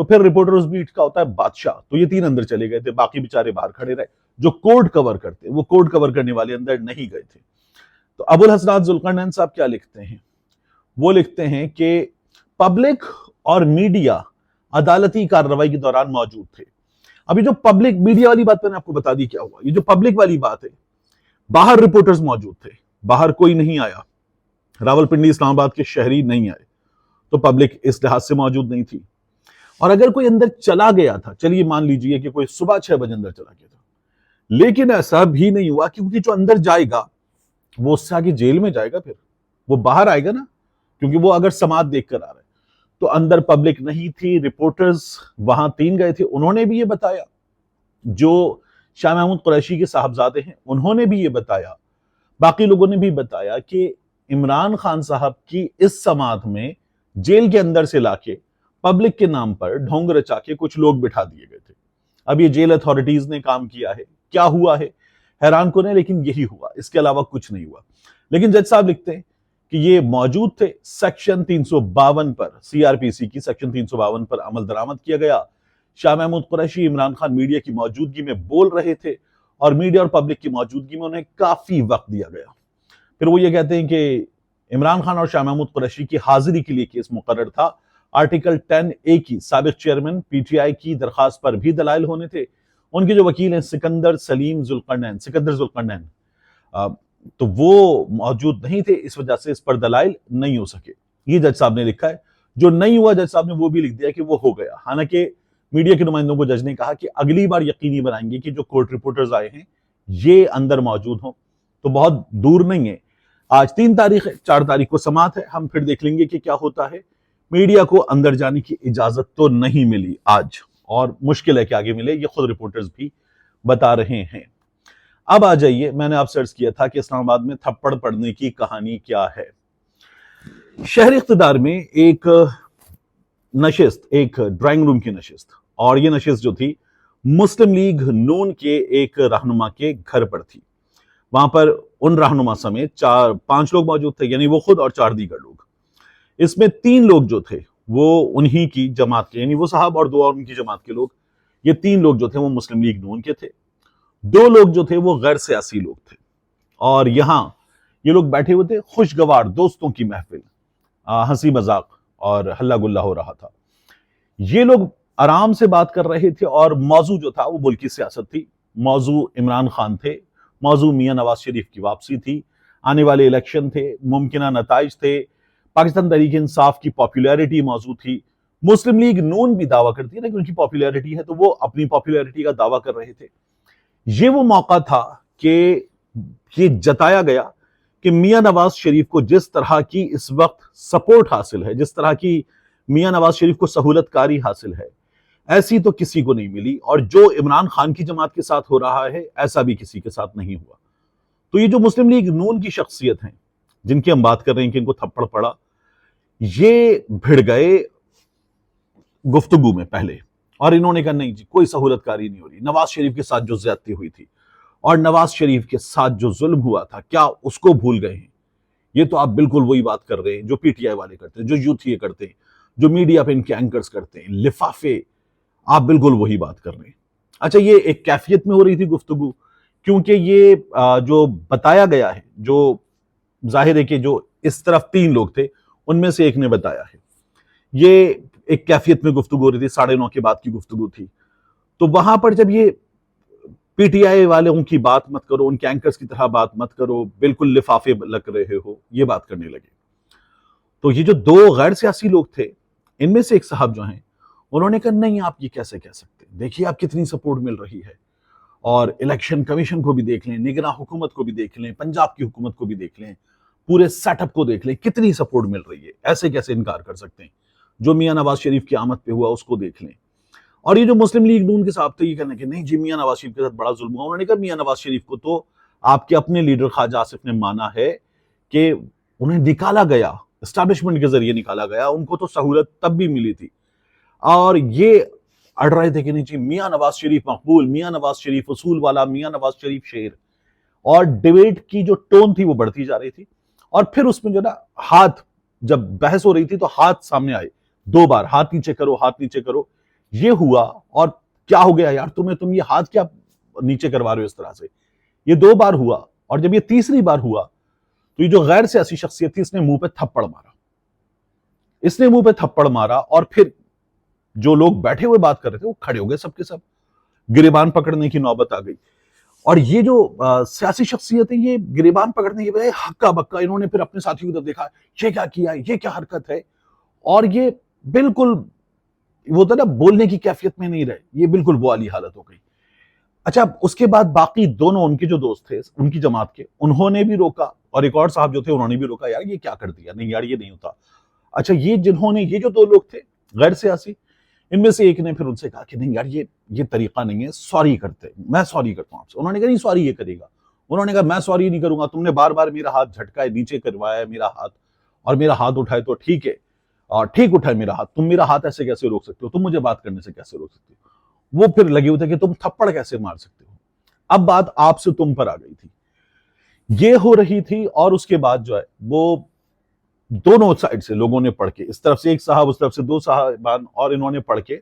تو پھر reporters meat کا ہوتا ہے بادشاہ، تو یہ 3 اندر چلے گئے تھے، باقی بیچارے باہر کھڑے رہے، جو کوڈ کور کرتے وہ کوڈ کور کرنے والے اندر نہیں گئے تھے۔ تو ابو الحسنات ذوالقرنین صاحب کیا لکھتے ہیں؟ وہ لکھتے ہیں کہ پبلک اور میڈیا عدالتی کارروائی کے دوران موجود تھے۔ ابھی جو پبلک میڈیا والی بات میں نے آپ کو بتا دی کیا ہوا، یہ جو پبلک والی بات ہے، باہر رپورٹرز موجود تھے، باہر کوئی نہیں آیا، راولپنڈی اسلام آباد کے شہری نہیں آئے، تو پبلک اس لحاظ سے موجود نہیں تھی۔ اور اگر کوئی اندر چلا گیا تھا، چلیے مان لیجئے کہ کوئی صبح 6 بجے اندر چلا گیا تھا، لیکن ایسا بھی نہیں ہوا، کیونکہ جو اندر جائے گا وہ اس سے آگے جیل میں جائے گا، پھر وہ باہر آئے گا نا، کیونکہ وہ اگر سماعت دیکھ کر آ رہا ہے۔ تو اندر پبلک نہیں تھی، رپورٹرز وہاں 3 گئے تھے، انہوں نے بھی یہ بتایا، جو شاہ محمود قریشی کے صاحبزادے ہیں انہوں نے بھی یہ بتایا، باقی لوگوں نے بھی بتایا کہ عمران خان صاحب کی اس سماعت میں جیل کے اندر سے لا کے پبلک کے نام پر ڈھونگ رچا کے کچھ لوگ بٹھا دیے گئے تھے۔ اب یہ جیل اتھارٹیز نے کام کیا ہے، کیا ہوا ہے حیران کن ہے، لیکن یہی ہوا، اس کے علاوہ کچھ نہیں ہوا۔ لیکن جج صاحب لکھتے ہیں کہ یہ موجود تھے، سیکشن 352 پر، سی آر پی سی کی سیکشن 352 پر عمل درآمد کیا گیا۔ شاہ محمود قریشی عمران خان میڈیا کی موجودگی میں بول رہے تھے، اور میڈیا اور پبلک کی موجودگی میں انہیں کافی وقت دیا گیا۔ پھر وہ یہ کہتے ہیں کہ عمران خان اور شاہ محمود قریشی کی حاضری کے لیے کیس مقرر تھا، آرٹیکل 10A کی سابق چیئرمین پی ٹی آئی کی درخواست پر بھی دلائل ہونے تھے۔ ان کے جو وکیل ہیں سکندر ذوالقرنین، تو وہ موجود نہیں تھے، اس وجہ سے اس پر دلائل نہیں ہو سکے۔ یہ جج صاحب نے لکھا ہے، جو نہیں ہوا جج صاحب نے وہ بھی لکھ دیا کہ وہ ہو گیا۔ حالانکہ میڈیا کے نمائندوں کو جج نے کہا کہ اگلی بار یقینی بنائیں گے کہ جو کورٹ رپورٹرز آئے ہیں یہ اندر موجود ہوں، تو بہت دور نہیں ہے۔ آج 3 تاریخ ہے، 4 تاریخ کو سماعت ہے، ہم پھر دیکھ لیں گے کہ کیا ہوتا ہے۔ میڈیا کو اندر جانے کی اجازت تو نہیں ملی آج، اور مشکل ہے کہ آگے ملے، یہ خود رپورٹرز بھی بتا رہے ہیں۔ اب آ جائیے، میں نے آپ سرچ کیا تھا کہ اسلام آباد میں تھپڑ پڑنے کی کہانی کیا ہے۔ شہر اقتدار میں ایک نشست، ایک ڈرائنگ روم کی نشست، اور یہ نشست جو تھی مسلم لیگ نون کے ایک رہنما کے گھر پر تھی۔ وہاں پر ان رہنما سمیت 5 لوگ موجود تھے، یعنی وہ خود اور 4 دیگر لوگ۔ اس میں 3 لوگ جو تھے وہ انہی کی جماعت کے، یعنی وہ صاحب اور 2 اور ان کی جماعت کے لوگ، یہ 3 لوگ جو تھے وہ مسلم لیگ نون کے تھے۔ 2 لوگ جو تھے وہ غیر سیاسی لوگ تھے، اور یہاں یہ لوگ بیٹھے ہوئے تھے، خوشگوار دوستوں کی محفل، ہنسی مذاق اور ہلا گلا ہو رہا تھا۔ یہ لوگ آرام سے بات کر رہے تھے، اور موضوع جو تھا وہ ملکی سیاست تھی، موضوع عمران خان تھے، موضوع میاں نواز شریف کی واپسی تھی، آنے والے الیکشن تھے، ممکنہ نتائج تھے، پاکستان تحریک انصاف کی پاپولیرٹی موضوع تھی۔ مسلم لیگ نون بھی دعویٰ کرتی ہے نا کہ ان کی پاپولیرٹی ہے، تو وہ اپنی پاپولیرٹی کا دعویٰ کر رہے تھے۔ یہ وہ موقع تھا کہ یہ جتایا گیا کہ میاں نواز شریف کو جس طرح کی اس وقت سپورٹ حاصل ہے، جس طرح کی میاں نواز شریف کو سہولت کاری حاصل ہے، ایسی تو کسی کو نہیں ملی، اور جو عمران خان کی جماعت کے ساتھ ہو رہا ہے ایسا بھی کسی کے ساتھ نہیں ہوا۔ تو یہ جو مسلم لیگ نون کی شخصیت ہیں جن کی ہم بات کر رہے ہیں کہ ان کو تھپڑ پڑا، یہ بھڑ گئے گفتگو میں پہلے، اور انہوں نے کہا نہیں جی کوئی سہولت کاری نہیں ہو رہی، نواز شریف کے ساتھ جو زیادتی ہوئی تھی اور نواز شریف کے ساتھ جو ظلم ہوا تھا کیا اس کو بھول گئے ہیں؟ یہ تو آپ بالکل وہی بات کر رہے ہیں جو پی ٹی آئی والے کرتے ہیں، جو یوتھ یہ کرتے ہیں، جو میڈیا پہ ان کے اینکرز کرتے ہیں، لفافے، آپ بالکل وہی بات کر رہے ہیں۔ اچھا، یہ ایک کیفیت میں ہو رہی تھی گفتگو، کیونکہ یہ جو بتایا گیا ہے، جو ظاہر ہے کہ جو اس طرف 3 لوگ تھے ان میں سے ایک نے بتایا ہے، یہ ایک کیفیت میں گفتگو ہو رہی تھی، 9:30 کے بعد کی گفتگو تھی۔ تو وہاں پر جب یہ پی ٹی آئی والے ان کی بات مت کرو، ان کے اینکرز کی طرح بات مت کرو، بالکل لفافے لگ رہے ہو، یہ بات کرنے لگے۔ تو یہ جو 2 غیر سیاسی لوگ تھے، ان میں سے ایک صاحب جو ہیں انہوں نے کہا نہیں آپ یہ کیسے کہہ سکتے، دیکھیے آپ کتنی سپورٹ مل رہی ہے، اور الیکشن کمیشن کو بھی دیکھ لیں، نگراں حکومت کو بھی دیکھ لیں، پنجاب کی حکومت کو بھی دیکھ لیں، پورے سیٹ اپ کو دیکھ لیں، کتنی سپورٹ مل رہی ہے، ایسے کیسے انکار کر سکتے ہیں؟ جو میاں نواز شریف کی آمد پہ ہوا اس کو دیکھ لیں۔ اور یہ جو مسلم لیگ نون کے صاحب تھے یہ کہنے کہ نہیں جی میاں نواز شریف کے ساتھ بڑا ظلم ہوا۔ انہوں نے کہا میاں نواز شریف کو تو آپ کے اپنے لیڈر خواجہ آصف نے مانا ہے کہ انہیں نکالا گیا، اسٹیبلشمنٹ کے ذریعے نکالا گیا، ان کو تو سہولت تب بھی ملی تھی، اور یہ اڑ رہے تھے کہ نہیں جی میاں نواز شریف مقبول، میاں نواز شریف اصول والا، میاں نواز شریف شیر۔ اور ڈیبیٹ کی جو ٹون تھی وہ بڑھتی جا رہی تھی، اور پھر اس میں جو نا ہاتھ، جب بحث ہو رہی تھی تو ہاتھ سامنے آئے 2 بار، ہاتھ نیچے کرو، ہاتھ نیچے کرو۔ یہ ہوا اور کیا ہو گیا یار تم یہ ہاتھ کیا نیچے کروا رہے ہو اس طرح سے. یہ 2 بار ہوا اور جب یہ تیسری بار ہوا تو یہ جو غیر سیاسی شخصیت تھی اس نے منہ پہ تھپڑ مارا اور پھر جو لوگ بیٹھے ہوئے بات کر رہے تھے وہ کھڑے ہو گئے سب کے سب. گریبان پکڑنے کی نوبت آ گئی. اور یہ جو سیاسی شخصیت ہے یہ گریبان پکڑنے کی بجائے ہکا بکا انہوں نے پھر اپنے ساتھیوں کی طرف دیکھا, یہ کیا کیا, یہ کیا حرکت ہے, اور یہ بالکل وہ تو نا بولنے کی کیفیت میں نہیں رہے, یہ بالکل وہ والی حالت ہو گئی. اچھا اس کے بعد باقی دونوں ان کے جو دوست تھے ان کی جماعت کے, انہوں نے بھی روکا, اور ایک اور صاحب جو تھے انہوں نے بھی روکا, یار یہ کیا کر دیا, نہیں یار یہ نہیں ہوتا. اچھا یہ جنہوں نے, یہ جو 2 لوگ تھے غیر سیاسی, ان میں سے ایک نے پھر ان سے کہا کہ نہیں یار یہ طریقہ نہیں ہے, سوری کرتے, میں سوری کرتا ہوں آپ سے. انہوں نے کہا نہیں سوری یہ کرے گا. انہوں نے کہا میں سوری نہیں کروں گا, تم نے بار بار میرا ہاتھ جھٹکا ہے, نیچے کروایا ہے میرا ہاتھ, اور میرا ہاتھ اٹھائے تو ٹھیک ہے, اور ٹھیک اٹھائے میرا ہاتھ, تم میرا ہاتھ ایسے کیسے روک سکتے ہو, تم مجھے بات کرنے سے کیسے روک سکتے ہو. وہ پھر لگے ہوئے تھے کہ تم تھپڑ کیسے مار سکتے ہو. اب بات آپ سے تم پر آ گئی تھی, یہ ہو رہی تھی. اور اس کے بعد جو ہے وہ دونوں سائڈ سے لوگوں نے پڑھ کے, اس طرف سے ایک صاحب, اس طرف سے 2 صاحبان, اور انہوں نے پڑھ کے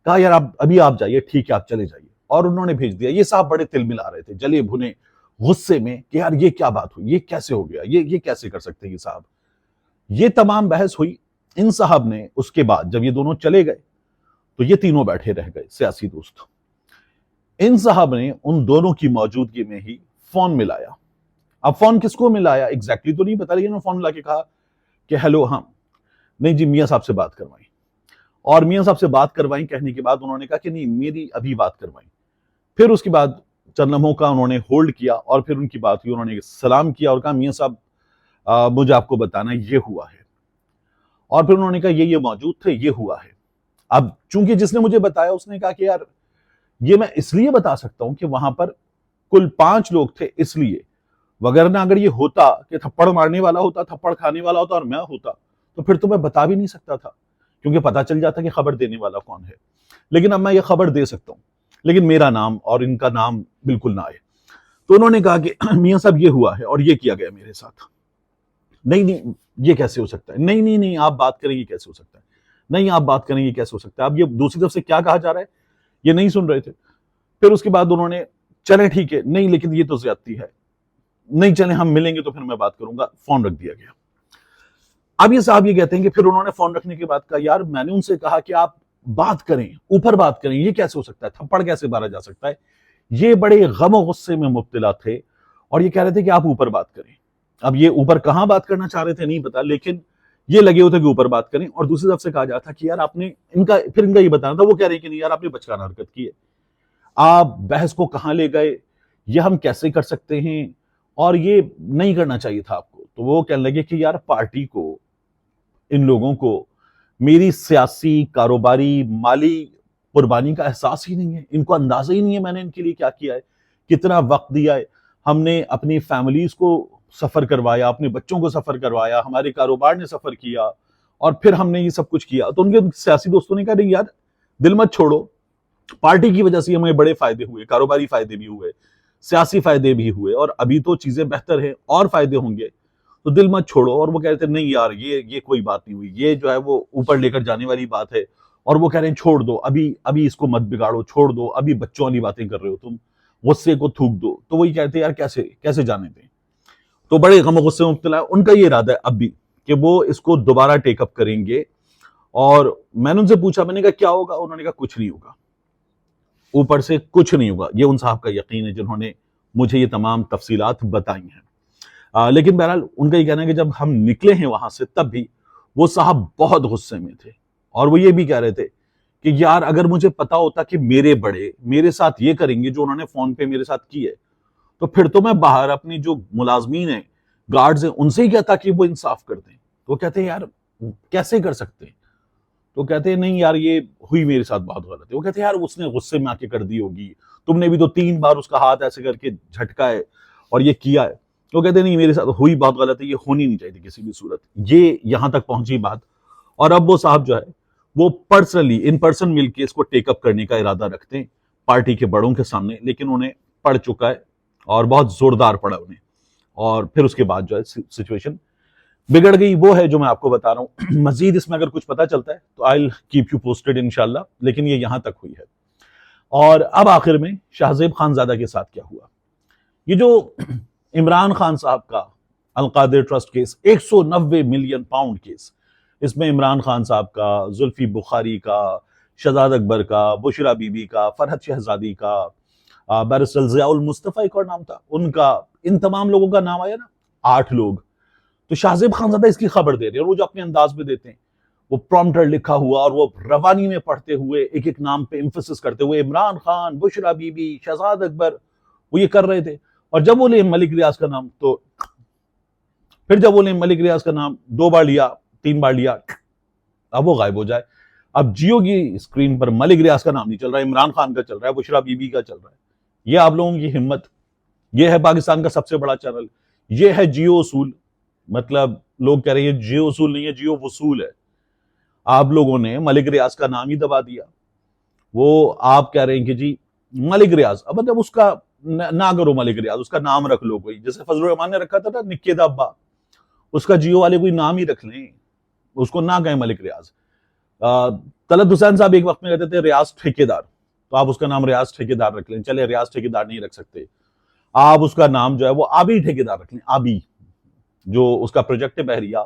کہا یار ابھی آپ جائیے, ٹھیک ہے آپ چلے جائیے, اور انہوں نے بھیج دیا. یہ صاحب بڑے تل ملا رہے تھے, جلے بھنے غصے میں کہ یار یہ کیا بات ہوئی, یہ کیسے ہو گیا, یہ کیسے کر سکتے ہیں یہ صاحب. یہ تمام بحث ہوئی. ان صاحب نے اس کے بعد جب یہ دونوں چلے گئے تو یہ تینوں بیٹھے رہ گئے سیاسی دوست. ان صاحب نے ان دونوں کی موجودگی میں ہی فون ملایا. اب فون کس کو ملایا ایگزیکٹلی تو نہیں پتا, لیکن فون ملا کے کہا کہ ہیلو, ہاں نہیں جی میاں صاحب سے بات کروائیں. اور میاں صاحب سے بات کروائیں کہنے کے بعد انہوں نے کہا کہ نہیں میری ابھی بات کروائیں. پھر اس کے بعد چند لمحوں کا انہوں نے ہولڈ کیا, اور پھر ان کی بات ہوئی, انہوں نے سلام کیا اور کہا میاں صاحب مجھے آپ کو بتانا یہ ہوا ہے. اور پھر انہوں نے کہا یہ موجود تھے, یہ ہوا ہے. اب چونکہ جس نے مجھے بتایا اس نے کہا کہ یار یہ میں اس لیے بتا سکتا ہوں کہ وہاں پر کل 5 لوگ تھے اس لیے, وگرنہ اگر یہ ہوتا کہ تھپڑ مارنے والا ہوتا, تھپڑ کھانے والا ہوتا اور میں ہوتا تو پھر تو میں بتا بھی نہیں سکتا تھا, کیونکہ پتا چل جاتا کہ خبر دینے والا کون ہے. لیکن اب میں یہ خبر دے سکتا ہوں, لیکن میرا نام اور ان کا نام بالکل نہ آئے. تو انہوں نے کہا کہ میاں صاحب یہ ہوا ہے اور یہ کیا گیا میرے ساتھ. نہیں یہ کیسے ہو سکتا ہے, نہیں آپ بات کریں یہ کیسے ہو سکتا ہے, نہیں آپ بات کریں یہ کیسے ہو سکتا ہے. اب یہ دوسری طرف سے کیا کہا جا رہا ہے یہ نہیں سن رہے تھے. پھر اس کے بعد انہوں نے چلیں ٹھیک ہے, نہیں لیکن یہ تو زیادتی ہے, نہیں چلیں ہم ملیں گے تو پھر میں بات کروں گا. فون رکھ دیا گیا. اب یہ صاحب یہ کہتے ہیں کہ پھر انہوں نے فون رکھنے کے بعد کہا یار میں نے ان سے کہا کہ آپ بات کریں, اوپر بات کریں, یہ کیسے ہو سکتا ہے, تھپڑ کیسے مارا جا سکتا ہے. یہ بڑے غم و غصے میں مبتلا تھے اور یہ کہہ رہے تھے کہ آپ اوپر بات کریں. اب یہ اوپر کہاں بات کرنا چاہ رہے تھے نہیں پتا, لیکن یہ لگے ہوئے تھے کہ اوپر بات کریں. اور دوسری طرف سے کہا جاتا کہ یار آپ نے ان کا یہ بتانا تھا. وہ کہہ رہے کہ نہیں یار آپ نے بچکانہ حرکت کی ہے, آپ بحث کو کہاں لے گئے, یہ ہم کیسے کر سکتے ہیں, اور یہ نہیں کرنا چاہیے تھا آپ کو. تو وہ کہنے لگے کہ یار پارٹی کو, ان لوگوں کو میری سیاسی, کاروباری, مالی قربانی کا احساس ہی نہیں ہے, ان کو اندازہ ہی نہیں ہے میں نے ان کے لیے کیا کیا ہے, کتنا وقت دیا ہے. ہم نے اپنی فیملیز کو سفر کروایا, اپنے بچوں کو سفر کروایا, ہمارے کاروبار نے سفر کیا, اور پھر ہم نے یہ سب کچھ کیا. تو ان کے سیاسی دوستوں نے کہا نہیں یار دل مت چھوڑو, پارٹی کی وجہ سے ہمیں بڑے فائدے ہوئے, کاروباری فائدے بھی ہوئے, سیاسی فائدے بھی ہوئے, اور ابھی تو چیزیں بہتر ہیں اور فائدے ہوں گے, تو دل مت چھوڑو. اور وہ کہتے ہیں نہیں یار یہ کوئی بات نہیں ہوئی, یہ جو ہے وہ اوپر لے کر جانے والی بات ہے. اور وہ کہہ رہے ہیں چھوڑ دو, ابھی اس کو مت بگاڑو, چھوڑ دو, ابھی بچوں والی باتیں کر رہے ہو تم, غصے کو تھوک دو. تو وہی کہتے ہیں یار کیسے جانے دیں. تو بڑے غم و غصے میں مبتلا ہے. ان کا یہ ارادہ ہے اب بھی کہ وہ اس کو دوبارہ ٹیک اپ کریں گے. اور میں نے ان سے پوچھا, میں نے کہا کیا ہوگا, انہوں نے کہا کچھ نہیں ہوگا, اوپر سے کچھ نہیں ہوگا. یہ ان صاحب کا یقین ہے جنہوں نے مجھے یہ تمام تفصیلات بتائی ہیں. لیکن بہرحال ان کا یہ کہنا ہے کہ جب ہم نکلے ہیں وہاں سے تب بھی وہ صاحب بہت غصے میں تھے, اور وہ یہ بھی کہہ رہے تھے کہ یار اگر مجھے پتا ہوتا کہ میرے بڑے میرے ساتھ یہ کریں گے جو انہوں نے فون پہ میرے ساتھ کی ہے, تو پھر تو میں باہر اپنی جو ملازمین ہیں, گارڈز ہیں, ان سے ہی کہتا کہ وہ انصاف کر دیں. تو وہ کہتے ہیں یار کیسے کر سکتے ہیں. تو کہتے ہیں نہیں یار یہ ہوئی میرے ساتھ بہت غلط ہے. وہ کہتے ہیں یار اس نے غصے میں آ کے کر دی ہوگی, تم نے بھی تو 3 بار اس کا ہاتھ ایسے کر کے جھٹکا ہے اور یہ کیا ہے. وہ کہتے ہیں نہیں میرے ساتھ ہوئی بہت غلط ہے, یہ ہونی نہیں چاہیے کسی بھی صورت. یہ یہاں تک پہنچی بات. اور اب وہ صاحب جو ہے وہ پرسنلی ان پرسن مل کے اس کو ٹیک اپ کرنے کا ارادہ رکھتے ہیں پارٹی کے بڑوں کے سامنے, لیکن انہیں پڑ چکا ہے اور بہت زوردار پڑا انہیں. اور پھر اس کے بعد جو ہے سچویشن بگڑ گئی وہ ہے جو میں آپ کو بتا رہا ہوں. مزید اس میں اگر کچھ پتا چلتا ہے تو I'll keep you posted انشاءاللہ، لیکن یہ یہاں تک ہوئی ہے. اور اب آخر میں شاہ زیب خان زادہ کے ساتھ کیا ہوا. یہ جو عمران خان صاحب کا Al Qadir trust case, 190 million pound case, اس میں عمران خان صاحب کا، زلفی بخاری کا، شہزاد اکبر کا، بشرا بی بی کا، فرحت شہزادی کا، بیرسٹر ضیاء المصطفیٰ ایک اور نام تھا ان کا، ان تمام لوگوں کا نام آیا نا، 8 لوگ. تو شاہ زیب خان زادہ اس کی خبر دے رہے ہیں، اور وہ جو اپنے انداز میں دیتے ہیں، وہ پرومپٹر لکھا ہوا اور وہ روانی میں پڑھتے ہوئے ایک ایک نام پہ ایمفسس کرتے ہوئے، عمران خان، بشرا بی بی، شہزاد اکبر، وہ یہ کر رہے تھے. اور جب بولے ملک ریاض کا نام تو پھر جب بولے ملک ریاض کا نام 2 بار لیا، 3 بار لیا، اب وہ غائب ہو جائے. اب جیو کی اسکرین پر ملک ریاض کا نام نہیں چل رہا ہے، عمران خان کا چل رہا ہے، بشرا بی بی کا چل رہا ہے. یہ آپ لوگوں کی ہمت، یہ ہے پاکستان کا سب سے بڑا چینل، یہ ہے جیو اصول. مطلب لوگ کہہ رہے ہیں جیو اصول نہیں ہے، جیو وصول ہے. آپ لوگوں نے ملک ریاض کا نام ہی دبا دیا. وہ آپ کہہ رہے ہیں کہ جی ملک ریاض، اب مطلب اس کا نہ کرو ملک ریاض، اس کا نام رکھ لو کوئی، جیسے فضل الرحمان نے رکھا تھا نا نکے دا ابا، اس کا جیو والے کوئی نام ہی رکھ لیں، اس کو نہ کہیں ملک ریاض. طلعت حسین صاحب ایک وقت میں کہتے تھے ریاض ٹھیکیدار، تو آپ اس کا نام ریاض ٹھیکیدار رکھ لیں. چلے ریاض ٹھیکیدار نہیں رکھ سکتے، آپ اس کا نام جو ہے وہ آبی ٹھیکیدار رکھ لیں. آبی جو اس کا پروجیکٹ ہے بحریہ،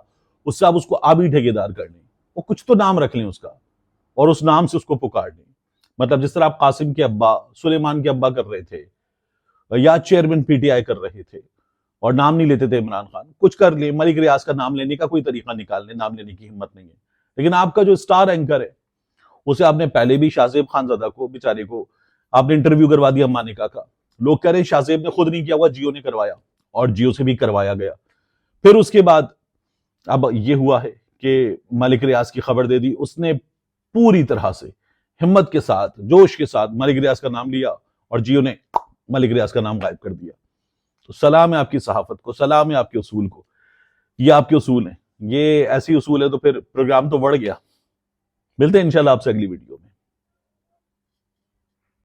اس سے آپ اس کو آبی ٹھیکیدار کر لیں، وہ کچھ تو نام رکھ لیں اس کا، اور اس نام سے اس کو پکار لیں. مطلب جس طرح آپ قاسم کے ابا، سلیمان کے ابا کر رہے تھے، یا چیئرمین پی ٹی آئی کر رہے تھے اور نام نہیں لیتے تھے عمران خان، کچھ کر لیں. ملک ریاض کا نام لینے کا کوئی طریقہ نکال لیں، نام لینے کی ہمت نہیں ہے. لیکن آپ کا جو سٹار اینکر ہے، اسے آپ نے پہلے بھی شاہ زیب خان زادہ کو بیچارے کو آپ نے انٹرویو کروا دیا مانیکا کا. لوگ کہہ رہے ہیں شاہ زیب نے خود نہیں کیا ہوا، جیو نے کروایا، اور جیو سے بھی کروایا گیا. پھر اس کے بعد اب یہ ہوا ہے کہ ملک ریاض کی خبر دے دی. اس نے پوری طرح سے ہمت کے ساتھ، جوش کے ساتھ ملک ریاض کا نام لیا، اور جیو نے ملک ریاض کا نام غائب کر دیا. تو سلام ہے آپ کی صحافت کو، سلام ہے آپ کے اصول کو. یہ آپ کے اصول ہیں، یہ ایسی اصول ہے تو پھر پروگرام تو بڑھ گیا. ملتے ہیں انشاءاللہ آپ سے اگلی ویڈیو میں.